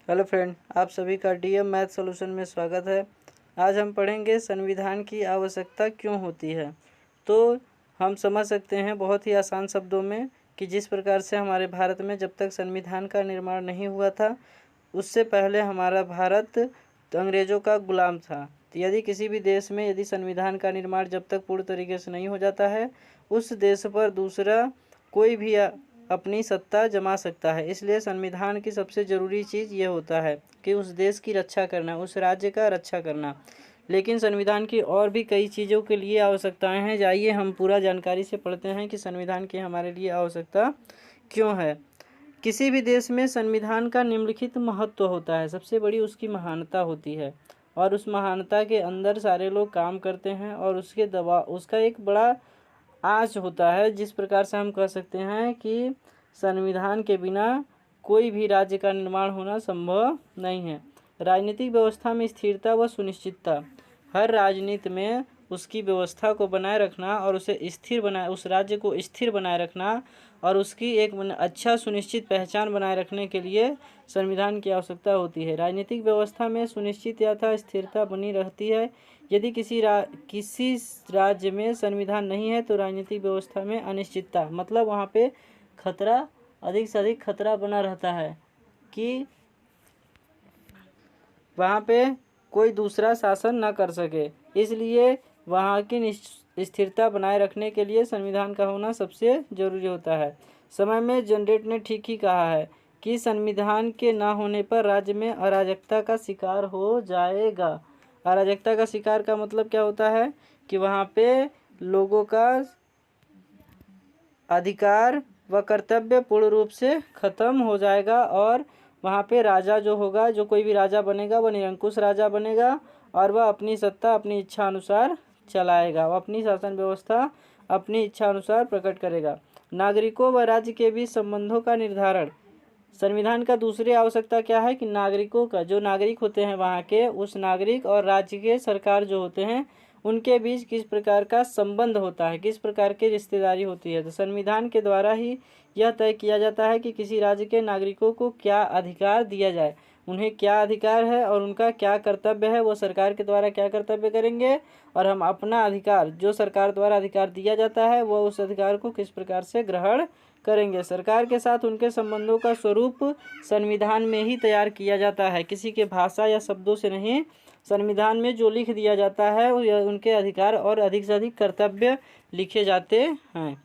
Hello friend, आप सभी का डीएम मैथ सॉल्यूशन में स्वागत है। आज हम पढ़ेंगे संविधान की आवश्यकता क्यों होती है। तो हम समझ सकते हैं बहुत ही आसान शब्दों में कि जिस प्रकार से हमारे भारत में जब तक संविधान का निर्माण नहीं हुआ था उससे पहले हमारा भारत अंग्रेज़ों का गुलाम था। तो यदि किसी भी देश में यदि संविधान का निर्माण जब तक पूर्ण तरीके से नहीं हो जाता है उस देश पर दूसरा कोई भी अपनी सत्ता जमा सकता है। इसलिए संविधान की सबसे ज़रूरी चीज़ ये होता है कि उस देश की रक्षा करना, उस राज्य का रक्षा करना। लेकिन संविधान की और भी कई चीज़ों के लिए आवश्यकताएं हैं। जाइए हम पूरा जानकारी से पढ़ते हैं कि संविधान की हमारे लिए आवश्यकता क्यों है। किसी भी देश में संविधान का निम्नलिखित महत्व होता है। सबसे बड़ी उसकी महानता होती है और उस महानता के अंदर सारे लोग काम करते हैं और उसके दबाव उसका एक बड़ा आँच होता है। जिस प्रकार से हम कह सकते हैं कि संविधान के बिना कोई भी राज्य का निर्माण होना संभव नहीं है। राजनीतिक व्यवस्था में स्थिरता व सुनिश्चितता, हर राजनीति में उसकी व्यवस्था को बनाए रखना और उस राज्य को स्थिर बनाए रखना और उसकी एक अच्छा सुनिश्चित पहचान बनाए रखने के लिए संविधान की आवश्यकता होती है। राजनीतिक व्यवस्था में सुनिश्चित या स्थिरता बनी रहती है। यदि किसी राज्य में संविधान नहीं है तो राजनीतिक व्यवस्था में अनिश्चितता, मतलब वहाँ पे खतरा, अधिक से अधिक खतरा बना रहता है कि वहाँ पे कोई दूसरा शासन न कर सके। इसलिए वहाँ की स्थिरता बनाए रखने के लिए संविधान का होना सबसे ज़रूरी होता है। समय में जनरेट ने ठीक ही कहा है कि संविधान के ना होने पर राज्य में अराजकता का शिकार हो जाएगा। अराजकता का शिकार का मतलब क्या होता है कि वहाँ पे लोगों का अधिकार व कर्तव्य पूर्ण रूप से खत्म हो जाएगा और वहाँ पे राजा जो होगा, जो कोई भी राजा बनेगा वह निरंकुश राजा बनेगा और वह अपनी सत्ता अपनी इच्छा अनुसार चलाएगा। वह अपनी शासन व्यवस्था अपनी इच्छा अनुसार प्रकट करेगा। नागरिकों व राज्य के बीच संबंधों का निर्धारण, संविधान का दूसरी आवश्यकता क्या है कि नागरिकों का, जो नागरिक होते हैं वहाँ के, उस नागरिक और राज्य के सरकार जो होते हैं उनके बीच किस प्रकार का संबंध होता है, किस प्रकार की रिश्तेदारी होती है। तो संविधान के द्वारा ही यह तय किया जाता है कि किसी राज्य के नागरिकों को क्या अधिकार दिया जाए, उन्हें क्या अधिकार है और उनका क्या कर्तव्य है, वो सरकार के द्वारा क्या कर्तव्य करेंगे और हम अपना अधिकार, जो सरकार द्वारा अधिकार दिया जाता है, वो उस अधिकार को किस प्रकार से ग्रहण करेंगे। सरकार के साथ उनके संबंधों का स्वरूप संविधान में ही तैयार किया जाता है, किसी के भाषा या शब्दों से नहीं। संविधान में जो लिख दिया जाता है उनके अधिकार और अधिक से अधिक कर्तव्य लिखे जाते हैं।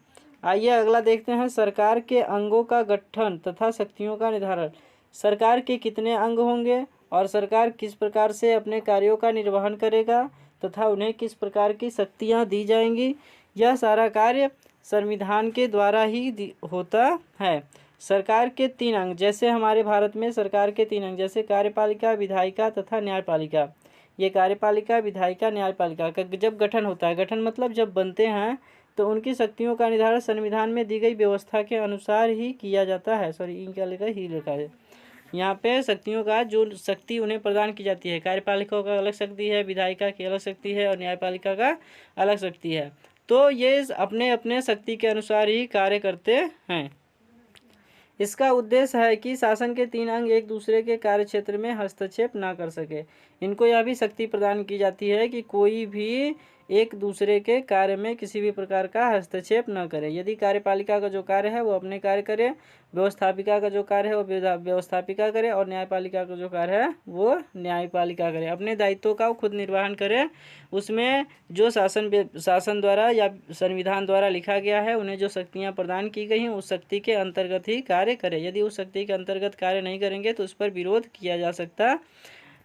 आइए अगला देखते हैं, सरकार के अंगों का गठन तथा शक्तियों का निर्धारण। सरकार के कितने अंग होंगे और सरकार किस प्रकार से अपने कार्यों का निर्वहन करेगा तथा उन्हें किस प्रकार की शक्तियाँ दी जाएंगी, यह सारा कार्य संविधान के द्वारा ही होता है। सरकार के 3 अंग, जैसे हमारे भारत में सरकार के 3 अंग जैसे कार्यपालिका, विधायिका तथा न्यायपालिका। ये कार्यपालिका, विधायिका, न्यायपालिका का जब गठन होता है, गठन मतलब जब बनते हैं, तो उनकी शक्तियों का निर्धारण संविधान में दी गई व्यवस्था के अनुसार ही किया जाता है। क्या लिखा है, ही लिखा है यहाँ पे। शक्तियों का जो शक्ति उन्हें प्रदान की जाती है, कार्यपालिका का अलग शक्ति है, विधायिका की अलग शक्ति है और न्यायपालिका का अलग शक्ति है। तो ये अपने अपने शक्ति के अनुसार ही कार्य करते हैं। इसका उद्देश्य है कि शासन के 3 अंग एक दूसरे के कार्य क्षेत्र में हस्तक्षेप ना कर सके। इनको यह भी शक्ति प्रदान की जाती है कि कोई भी एक दूसरे के कार्य में किसी भी प्रकार का हस्तक्षेप न करे। यदि कार्यपालिका का जो कार्य है वो अपने कार्य करे, व्यवस्थापिका का जो कार्य है वो व्यवस्थापिका करे और न्यायपालिका का जो कार्य है वो न्यायपालिका करे। अपने दायित्वों का वो खुद निर्वहन करे। उसमें जो शासन द्वारा या संविधान द्वारा लिखा गया है, उन्हें जो शक्तियाँ प्रदान की गई हैं उस शक्ति के अंतर्गत ही कार्य करे। यदि उस शक्ति के अंतर्गत कार्य नहीं करेंगे तो उस पर विरोध किया जा सकता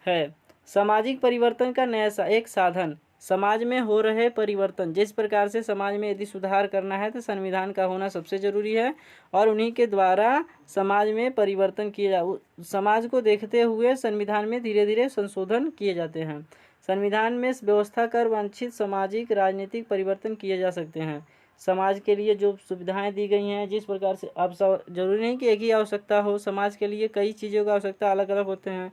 है। सामाजिक परिवर्तन का नया एक साधन, समाज में हो रहे परिवर्तन, जिस प्रकार से समाज में यदि सुधार करना है तो संविधान का होना सबसे ज़रूरी है और उन्हीं के द्वारा समाज में परिवर्तन समाज को देखते हुए संविधान में धीरे धीरे संशोधन किए जाते हैं। संविधान में व्यवस्था कर वांछित सामाजिक राजनीतिक परिवर्तन किए जा सकते हैं। समाज के लिए जो सुविधाएं दी गई हैं, जिस प्रकार से, अब जरूरी नहीं कि एक ही आवश्यकता हो, समाज के लिए कई चीज़ों की आवश्यकता अलग अलग होते हैं,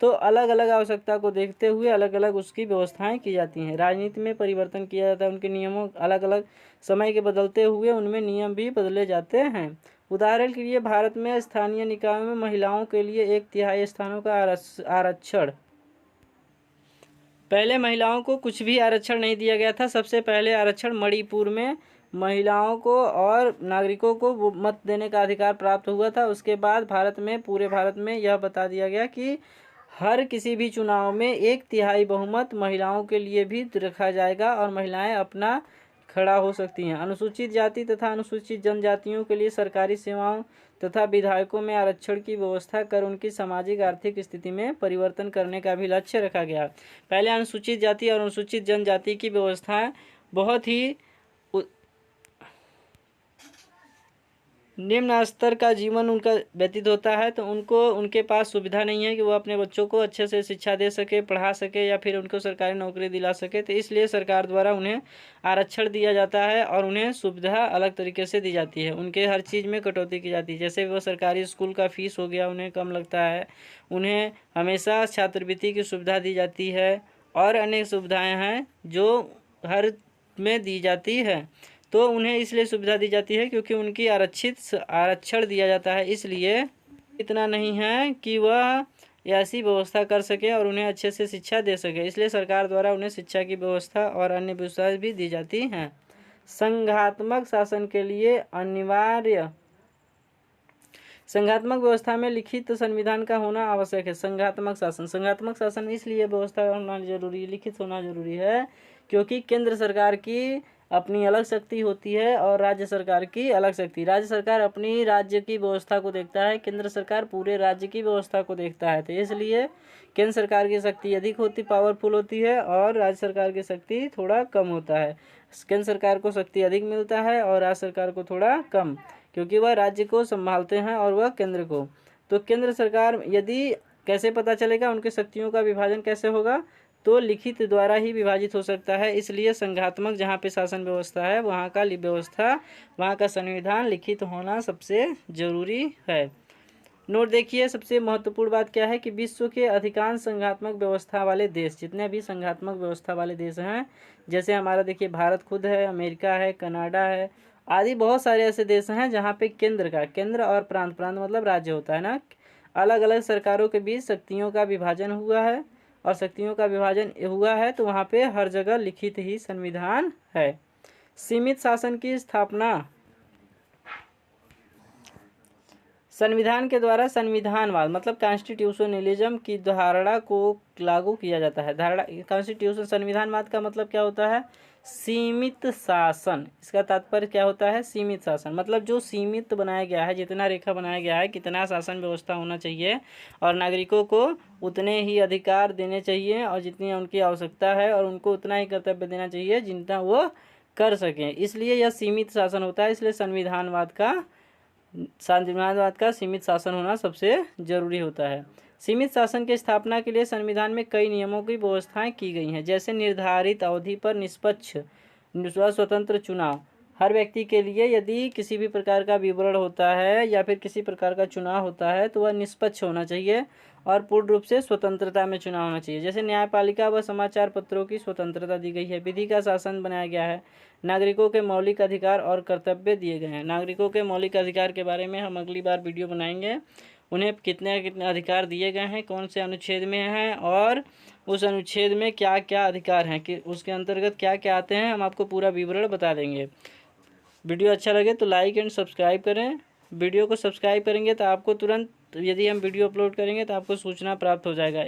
तो अलग अलग आवश्यकता को देखते हुए अलग अलग उसकी व्यवस्थाएं की जाती हैं। राजनीति में परिवर्तन किया जाता है, उनके नियमों अलग अलग समय के बदलते हुए उनमें नियम भी बदले जाते हैं। उदाहरण के लिए भारत में स्थानीय निकायों में महिलाओं के लिए 1/3 स्थानों का आरक्षण। पहले महिलाओं को कुछ भी आरक्षण नहीं दिया गया था। सबसे पहले आरक्षण मणिपुर में महिलाओं को और नागरिकों को मत देने का अधिकार प्राप्त हुआ था। उसके बाद भारत में, पूरे भारत में यह बता दिया गया कि हर किसी भी चुनाव में 1/3 बहुमत महिलाओं के लिए भी रखा जाएगा और महिलाएं अपना खड़ा हो सकती हैं। अनुसूचित जाति तथा अनुसूचित जनजातियों के लिए सरकारी सेवाओं तथा विधायकों में आरक्षण की व्यवस्था कर उनकी सामाजिक आर्थिक स्थिति में परिवर्तन करने का भी लक्ष्य रखा गया। पहले अनुसूचित जाति और अनुसूचित जनजाति की व्यवस्था बहुत ही निम्न स्तर का जीवन उनका व्यतीत होता है, तो उनके पास सुविधा नहीं है कि वो अपने बच्चों को अच्छे से शिक्षा दे सके, पढ़ा सके या फिर उनको सरकारी नौकरी दिला सके। तो इसलिए सरकार द्वारा उन्हें आरक्षण दिया जाता है और उन्हें सुविधा अलग तरीके से दी जाती है। उनके हर चीज़ में कटौती की जाती है। जैसे वो सरकारी स्कूल का फीस हो गया, उन्हें कम लगता है। उन्हें हमेशा छात्रवृत्ति की सुविधा दी जाती है और अनेक सुविधाएँ हैं जो हर में दी जाती है। तो उन्हें इसलिए सुविधा दी जाती है क्योंकि उनकी आरक्षण दिया जाता है। इसलिए इतना नहीं है कि वह ऐसी व्यवस्था कर सके और उन्हें अच्छे से शिक्षा दे सके। इसलिए सरकार द्वारा उन्हें शिक्षा की व्यवस्था और अन्य व्यवस्था भी दी जाती हैं। संघात्मक शासन के लिए अनिवार्य संघात्मक व्यवस्था में लिखित संविधान का होना आवश्यक है। संघात्मक शासन इसलिए व्यवस्था होना जरूरी, लिखित होना जरूरी है क्योंकि केंद्र सरकार की अपनी अलग शक्ति होती है और राज्य सरकार की अलग शक्ति। राज्य सरकार अपनी राज्य की व्यवस्था को देखता है, केंद्र सरकार पूरे राज्य की व्यवस्था को देखता है। तो इसलिए केंद्र सरकार की शक्ति अधिक पावरफुल होती है और राज्य सरकार की शक्ति थोड़ा कम होता है। केंद्र सरकार को शक्ति अधिक मिलता है और राज्य सरकार को थोड़ा कम, क्योंकि वह राज्य को संभालते हैं और वह केंद्र को। तो केंद्र सरकार, यदि कैसे पता चलेगा उनके शक्तियों का विभाजन कैसे होगा, तो लिखित द्वारा ही विभाजित हो सकता है। इसलिए संघात्मक जहाँ पे शासन व्यवस्था है वहाँ का संविधान लिखित होना सबसे ज़रूरी है। नोट देखिए, सबसे महत्वपूर्ण बात क्या है कि विश्व के अधिकांश संघात्मक व्यवस्था वाले देश, जितने भी संघात्मक व्यवस्था वाले देश हैं, जैसे हमारा देखिए भारत खुद है, अमेरिका है, कनाडा है आदि, बहुत सारे ऐसे देश हैं जहाँ पे केंद्र और प्रांत मतलब राज्य होता है ना, अलग अलग सरकारों के बीच शक्तियों का विभाजन हुआ है और शक्तियों का विभाजन हुआ है तो वहाँ पे हर जगह लिखित ही संविधान है। सीमित शासन की स्थापना संविधान के द्वारा संविधानवाद मतलब कॉन्स्टिट्यूशनलिज्म की धारणा को लागू किया जाता है। संविधानवाद का मतलब क्या होता है? सीमित शासन। इसका तात्पर्य क्या होता है? सीमित शासन मतलब जो सीमित बनाया गया है, जितना रेखा बनाया गया है, कितना शासन व्यवस्था होना चाहिए और नागरिकों को उतने ही अधिकार देने चाहिए और जितनी उनकी आवश्यकता है और उनको उतना ही कर्तव्य देना चाहिए जितना वो कर सकें। इसलिए यह सीमित शासन होता है। इसलिए संविधानवाद का सीमित शासन होना सबसे जरूरी होता है। सीमित शासन की स्थापना के लिए संविधान में कई नियमों की व्यवस्थाएं की गई हैं, जैसे निर्धारित अवधि पर निष्पक्ष स्वतंत्र चुनाव। हर व्यक्ति के लिए यदि किसी भी प्रकार का विवरण होता है या फिर किसी प्रकार का चुनाव होता है तो वह निष्पक्ष होना चाहिए और पूर्ण रूप से स्वतंत्रता में चुनाव होना चाहिए। जैसे न्यायपालिका व समाचार पत्रों की स्वतंत्रता दी गई है। विधि का शासन बनाया गया है। नागरिकों के मौलिक अधिकार और कर्तव्य दिए गए हैं। नागरिकों के मौलिक अधिकार के बारे में हम अगली बार वीडियो बनाएंगे। उन्हें कितने अधिकार दिए गए हैं, कौन से अनुच्छेद में हैं और उस अनुच्छेद में क्या क्या अधिकार हैं, कि उसके अंतर्गत क्या क्या आते हैं, हम आपको पूरा विवरण बता देंगे। वीडियो अच्छा लगे तो लाइक एंड सब्सक्राइब करें। वीडियो को सब्सक्राइब करेंगे तो आपको तुरंत, यदि हम वीडियो अपलोड करेंगे तो आपको सूचना प्राप्त हो जाएगा।